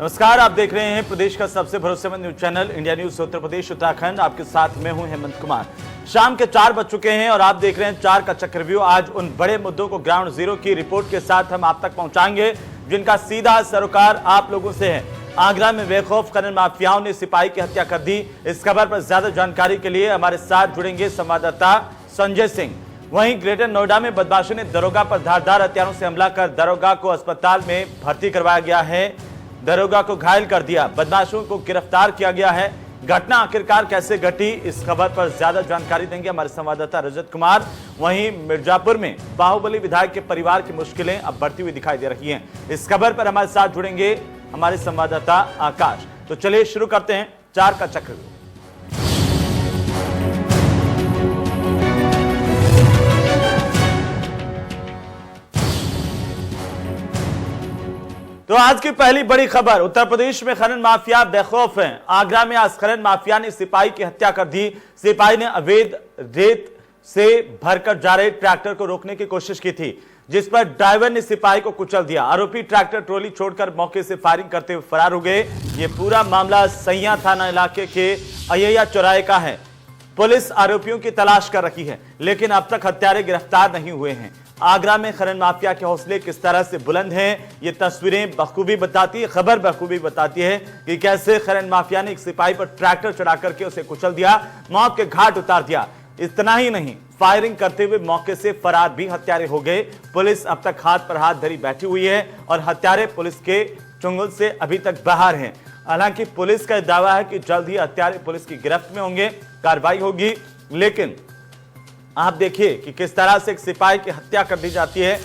नमस्कार, आप देख रहे हैं प्रदेश का सबसे भरोसेमंद news channel India news Uttar Pradesh Uttarakhand. आपके साथ मैं हूं हेमंत कुमार। शाम के 4 बज चुके हैं और आप देख रहे हैं 4 का चक्रव्यूह। आज उन बड़े मुद्दों को ग्राउंड जीरो की रिपोर्ट के साथ हम आप तक पहुंचाएंगे जिनका सीधा सरोकार आप लोगों से है। आगरा में बेखौफ खनन माफियाओं ने सिपाही की हत्या कर दी। इस खबर पर ज्यादा जानकारी के लिए हमारे साथ जुड़ेंगे संवाददाता संजय सिंह। वहीं ग्रेटर नोएडा में बदमाशों ने दरोगा पर धारदार हथियारों से हमला कर दरोगा को अस्पताल में भर्ती करवाया गया है। दरोगा को घायल कर दिया। बदमाशों को गिरफ्तार किया गया है। घटना आखिरकार कैसे घटी, इस खबर पर ज्यादा जानकारी देंगे हमारे संवाददाता रजत कुमार। वहीं मिर्जापुर में बाहुबली विधायक के परिवार की मुश्किलें अब बढ़ती हुई दिखाई दे रही हैं। इस खबर पर हमारे साथ जुड़ेंगे हमारे संवाददाता आकाश। तो चलिए शुरू करते हैं 4 का चक्रव्यूह। तो आज की पहली बड़ी खबर, उत्तर प्रदेश में खनन माफिया बेखौफ हैं। आगरा में आज खनन माफिया ने सिपाही की हत्या कर दी। सिपाही ने अवैध रेत से भरकर जा रहे ट्रैक्टर को रोकने की कोशिश की थी, जिस पर ड्राइवर ने सिपाही को कुचल दिया। आरोपी ट्रैक्टर ट्रॉली छोड़कर मौके से फायरिंग करते हुए फरार हो गए। ये पूरा मामला सैया थाना इलाके के अय्या चौराहे का है। पुलिस आरोपियों की तलाश कर रही है, लेकिन अब तक हत्यारे गिरफ्तार नहीं हुए हैं। आगरा में खनन माफिया के हौसले किस तरह से बुलंद हैं, ये तस्वीरें बखूबी बताती है, खबर बखूबी बताती है कि कैसे खनन माफिया ने एक सिपाही पर ट्रैक्टर चढ़ा करके उसे कुचल दिया, मौत के घाट उतार दिया। इतना ही नहीं, फायरिंग करते हुए मौके से फरार भी हत्यारे हो गए। पुलिस अब तक हाथ पर हाथ धरी बैठी हुई है और हत्यारे पुलिस के चुंगल से अभी तक बाहर हैं। हालांकि पुलिस का दावा है कि जल्द ही हत्यारे पुलिस की गिरफ्त में होंगे, कार्रवाई होगी। लेकिन आप देखिए कि किस तरह से एक सिपाही की हत्या कर दी जाती है,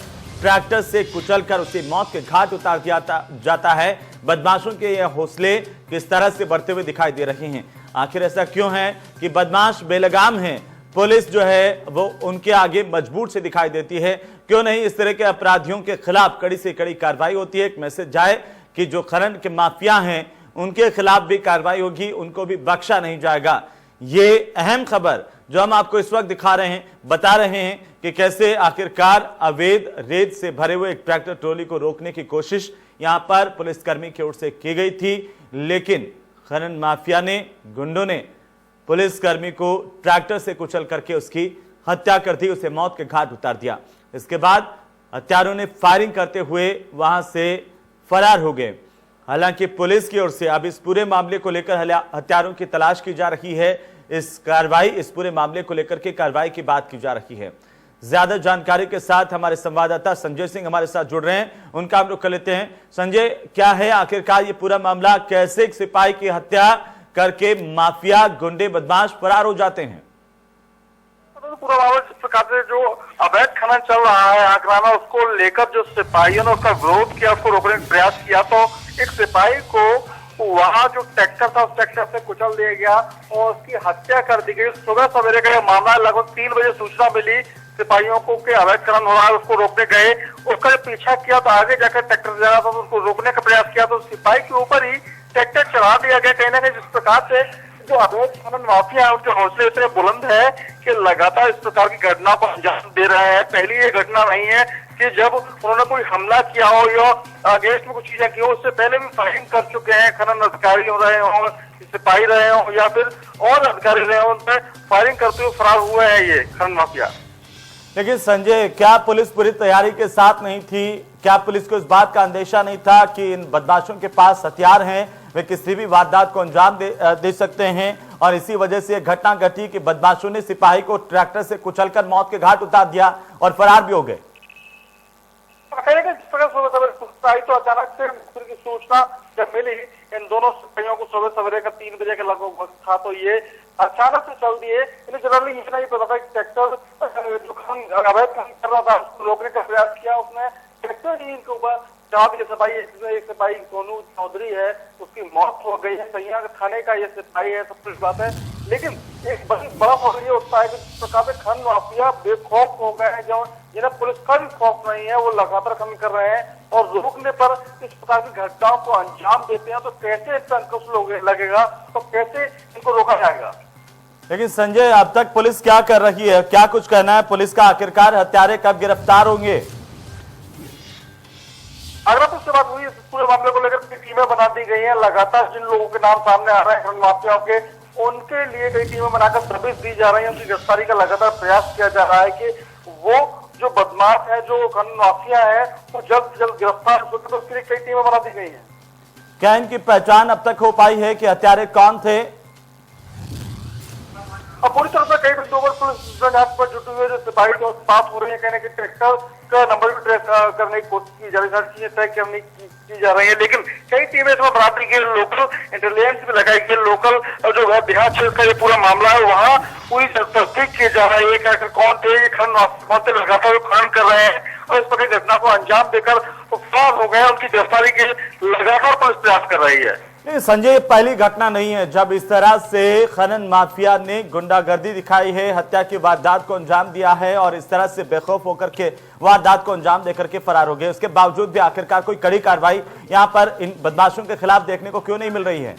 ट्रैक्टर से कुचलकर उसे मौत के घाट उतार दिया जाता है। बदमाशों के ये हौसले किस तरह से बढ़ते हुए दिखाई दे रहे हैं। आखिर ऐसा क्यों है कि बदमाश बेलगाम हैं, पुलिस जो है वो उनके आगे मजबूर से दिखाई देती है। क्यों नहीं इस तरह के अपराधियों के खिलाफ कड़ी से कड़ी कार्रवाई होती है। एक मैसेज जाए कि जो खनन के माफिया हैं उनके खिलाफ भी कार्रवाई होगी, उनको भी बख्शा नहीं जाएगा। ये अहम खबर जो हम आपको इस वक्त दिखा रहे हैं, बता रहे हैं कि कैसे आखिरकार अवैध रेत से भरे हुए एक ट्रैक्टर ट्रॉली को रोकने की कोशिश यहां पर पुलिसकर्मी की ओर से की गई थी, लेकिन खनन माफिया ने, गुंडों ने पुलिसकर्मी को ट्रैक्टर से कुचल करके उसकी हत्या कर दी, उसे मौत के घाट उतार दिया। इसके बाद हत्यारों ने फायरिंग करते हुए वहां से फरार हो गए। हालांकि पुलिस की ओर से अब इस पूरे मामले को लेकर हत्यारों की तलाश की जा रही है। इस पूरे मामले को लेकर के कार्रवाई की बात की जा रही है। ज्यादा जानकारी के साथ हमारे संवाददाता संजय सिंह हमारे साथ जुड़ रहे हैं, उनका हम लोग कर लेते हैं। संजय, क्या है आखिरकार ये पूरा मामला, कैसे एक सिपाही की हत्या करके माफिया गुंडे बदमाश फरार हो जाते हैं? पूरा मामला जिस प्रकार से जो अवैध खनन चल रहा है आगरा में, उसको लेकर जो सिपाहियों ने उसका विरोध किया, उसको रोकने का प्रयास किया, तो एक सिपाही को वहाँ जो ट्रैक्टर था उस ट्रैक्टर से कुचल दिया गया और उसकी हत्या कर दी गई। सुबह सवेरे का मामला, लगभग 3 बजे सूचना मिली सिपाहियों को कि अवैध खनन हो रहा है। उसको रोकने गए, उसका जब पीछा किया तो आगे जाकर ट्रैक्टर जा रहा था तो उसको रोकने का प्रयास किया तो सिपाही के ऊपर ही ट्रैक्टर चढ़ा दिया गया। कहीं ना कहीं जिस प्रकार से जो अवैध खनन माफिया है उनके हौसले इतने बुलंद है कि लगातार इस प्रकार की घटना को अंजाम दे रहे हैं। पहली ये घटना नहीं है कि जब उन्होंने कोई हमला किया हो या अगेंस्ट में कुछ चीजें की हो, उससे पहले भी फायरिंग कर चुके हैं। खनन अधिकारी रहे हों, सिपाही रहे हों या फिर और अधिकारी रहे हों, उनपे फायरिंग करते हुए फरार हुए हैं ये खनन माफिया। लेकिन संजय, क्या पुलिस पूरी तैयारी के साथ नहीं थी? क्या पुलिस को इस बात का अंदेशा नहीं था कि इन बदमाशों के पास हथियार हैं, वे किसी भी वारदात को अंजाम दे सकते हैं, और इसी वजह से यह घटना घटी कि बदमाशों ने सिपाही को ट्रैक्टर से कुचलकर मौत के घाट उतार दिया और फरार भी हो गए? तो अचानक से की सूचना जब मिली इन दोनों सिपाहियों को सुबह सवेरे का 3 बजे के लगभग वक्त था, तो ये अचानक से चल दिए। इन्हें जनरली ये नहीं पता था कि ट्रैक्टर जो अवैध खनन कर रहा था उसको रोकने का प्रयास किया, उसने ट्रैक्टर ही इनके ऊपर जहाँ भी सिपाही, एक सिपाही सोनू चौधरी है, उसकी मौत हो गई है। सैया थाने का ये सिपाही है, सब कुछ बात है। लेकिन एक बड़ा फर्क ये होता है कि जिस प्रकार से खनन माफिया बेखौफ हो गए हैं, जो जिन्हें पुलिस का भी खौफ नहीं है, वो लगातार खनन कर रहे हैं और रोकने पर इस प्रकार की घटनाओं को अंजाम देते हैं। तो कैसे इस पर अंकुश लगेगा, तो कैसे इनको रोका जाएगा? लेकिन संजय, अब तक पुलिस क्या कर रही है, क्या कुछ कहना है पुलिस का? आखिरकार हत्यारे कब गिरफ्तार होंगे? आगरा पुलिस से बात हुई, पूरे मामले को लेकर टीम टीमें बना दी गई हैं। लगातार जिन लोगों के नाम सामने आ रहे हैं खनन माफियाओं के, उनके लिए कई टीमें बनाकर सर्विस दी जा रही है। उनकी गिरफ्तारी का लगातार प्रयास किया जा रहा है कि वो जो बदमाश है, जो खनन माफिया है, वो जल्द से जल्द गिरफ्तार हो सके। तो उसके लिए कई टीमें बना दी गई हैं। क्या इनकी पहचान अब तक हो पाई है कि हत्यारे कौन थे? अब पूरी तरह से कई बिंदुओं पर पुलिस जांच पर जुटी हुई है। जो सिपाही के बात हो रही है, कहने के ट्रैक्टर का नंबर भी ट्रेस करने की कोशिश की जा रही है, सारी चीजें तय करने की जा रही है। लेकिन कई टीमें इसमें बराबरी की, लोकल इंटेलिजेंस भी लगाई गई। लोकल जो बिहार क्षेत्र का ये पूरा मामला है, वहाँ पूरी तस्दीक की जा रही है कि कौन थे, ये खनन कौन थे लगातार जो खनन कर रहे हैं और इस पर घटना को अंजाम देकर फरार हो गए। उनकी गिरफ्तारी के लगातार पुलिस प्रयास कर रही है। नहीं संजय, पहली घटना नहीं है जब इस तरह से खनन माफिया ने गुंडागर्दी दिखाई है, हत्या की वारदात को अंजाम दिया है और इस तरह से बेखौफ होकर के वारदात को अंजाम देकर के फरार हो गए। उसके बावजूद भी आखिरकार कोई कड़ी कार्रवाई यहाँ पर इन बदमाशों के खिलाफ देखने को क्यों नहीं मिल रही है?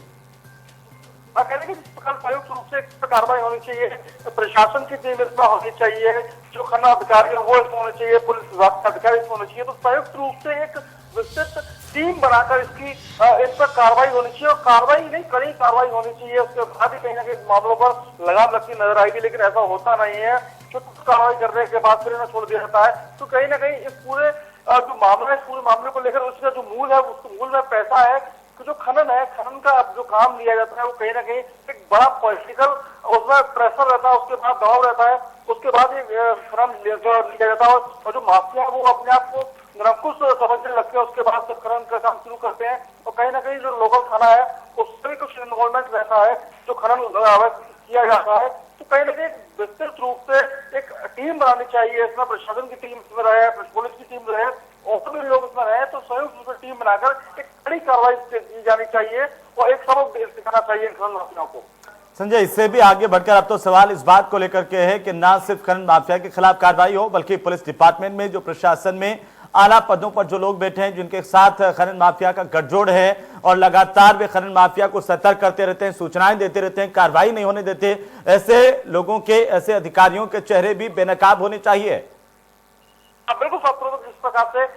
कहने की संयुक्त रूप से कार्रवाई होनी चाहिए, प्रशासन की टीम इसमें होनी चाहिए, जो खनन अधिकारी है वो इसमें होने चाहिए, पुलिस विभाग के अधिकारी इसमें होने चाहिए। तो संयुक्त रूप से एक विस्तृत टीम बनाकर इसकी इस पर कार्रवाई होनी चाहिए और कार्रवाई नहीं, कड़ी कार्रवाई होनी चाहिए। उसके बाद ही कहीं ना कहीं मामलों पर लगाम लगती नजर आएगी, लेकिन ऐसा होता नहीं है। तो कार्रवाई करने के बाद फिर इन्हें छोड़ दिया जाता है। तो कहीं ना कहीं इस पूरे जो मामला है, इस पूरे मामले को लेकर उसका जो मूल है, उस मूल में पैसा है। तो जो खनन है, खनन का जो काम लिया जाता है, वो कहीं ना कहीं एक बड़ा पॉलिटिकल उसमें प्रेशर रहता है, उसके बाद दबाव रहता है, उसके बाद ये खनन लिया जाता है। और जो माफिया है वो अपने आप को निरंकुश समझने लगते हैं, उसके बाद से खनन का काम शुरू करते हैं। और कहीं ना कहीं जो लोकल थाना है उससे भी कुछ इन्वॉल्वमेंट रहता है, जो खनन किया जाता है। तो कहीं ना कहीं विस्तृत रूप से एक टीम बनानी चाहिए, इसमें प्रशासन की टीम इसमें रहे, पुलिस की टीम रहे और भी लोग इसमें रहे। तो संयुक्त रूप से टीम बनाकर एक कड़ी कार्रवाई की जानी चाहिए और एक सबक सिखाना चाहिए खनन माफियाओं को। संजय, इससे भी आगे बढ़कर अब तो सवाल इस बात को लेकर के है कि ना सिर्फ खनन माफिया के खिलाफ कार्रवाई हो, बल्कि पुलिस डिपार्टमेंट में जो प्रशासन में आला पदों पर जो लोग बैठे हैं, जिनके साथ खनन माफिया का गठजोड़ है और लगातार वे खनन माफिया को सतर्क करते रहते हैं, सूचनाएं देते रहते हैं, कार्रवाई नहीं होने देते, ऐसे लोगों के, ऐसे अधिकारियों के चेहरे भी बेनकाब होने चाहिए। बिल्कुल जिस प्रकार से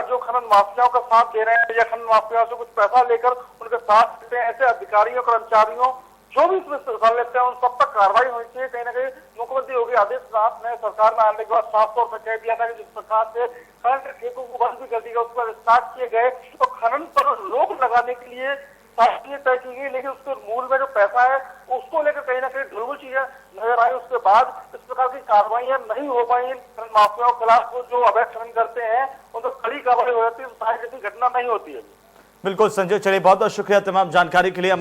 जो खनन माफियाओं का साथ दे रहे हैं या खनन माफियाओं से कुछ पैसा लेकर उनके साथ देते हैं, ऐसे अधिकारियों, कर्मचारियों जो भी इसमें हिस्सा लेते हैं, उन सब तक कार्रवाई होनी चाहिए। कहीं ना कहीं मुख्यमंत्री योगी आदित्यनाथ ने सरकार में आने के बाद साफ तौर पर कह दिया था कि जिस प्रकार से खनन के ठेकों को बंद भी कर दिया, उस पर स्टार्ट किए गए तो खनन पर रोक लगाने के लिए सारी चीजें तय की गई। लेकिन उसके मूल में जो पैसा है उसको लेकर कहीं ना कहीं ढुलमुल चीजें नजर आई। उसके बाद इस प्रकार की कार्रवाइयां नहीं हो पाई खनन माफियाओं के खिलाफ। जो अवैध खनन करते हैं उन पर कड़ी कार्रवाई हो जाती है, सारी जैसी घटना नहीं होती है। बिल्कुल संजय, चलिए बहुत बहुत शुक्रिया तमाम जानकारी के लिए।